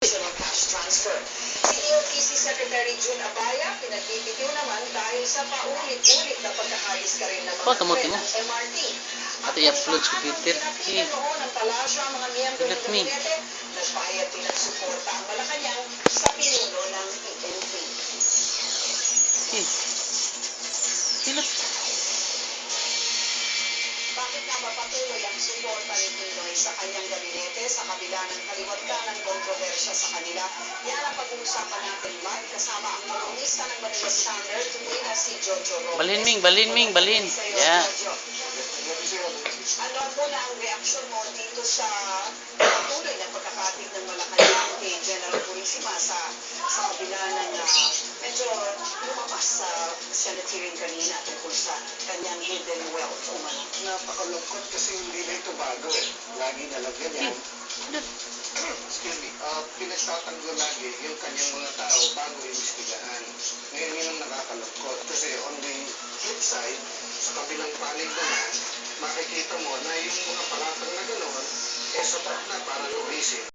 Cash transfer. Si EOTC Secretary June Abaya, pinagbibitiw naman dahil sa paulit-ulit na pagkakalis ka rin ng mga tren ng MRT. At i-upload sa Twitter. Noon ang palasyo ang mga miyembro ng gabinete, nagbayad din ng suporta ang Malacanang sa pinuno ng PNP. Bakit nga ba patuloy ang suporta ni Pinoy sa kanyang gabinete sa kabila ng kaliwagtan ng kontrobersya sa kanila? Yan ang pag-uusapan natin live kasama ang kolumnista ng Manila Standard today na si Jojo Robles. Balhin. Yeah. Ano muna ang reaksyon mo dito sa patuloy na pagkakatig ng Malacanang kay General Purisima sa kabila ng medyo lumabas sa Senate hearing kanina tungkol sa kanyang hidden wealth umano? Napakalungkot kasi hindi na ito bago eh. Lagi nalagyan yan. Excuse me. Pinagtatanggol lagi yung kanyang mga tao bago imbestigahan. Ngayon yun ang nakakalungkot. Kasi on the flip side, sa kabilang panig naman, makikita mo na yung mga palatang na gano'n, sapat na para lumisin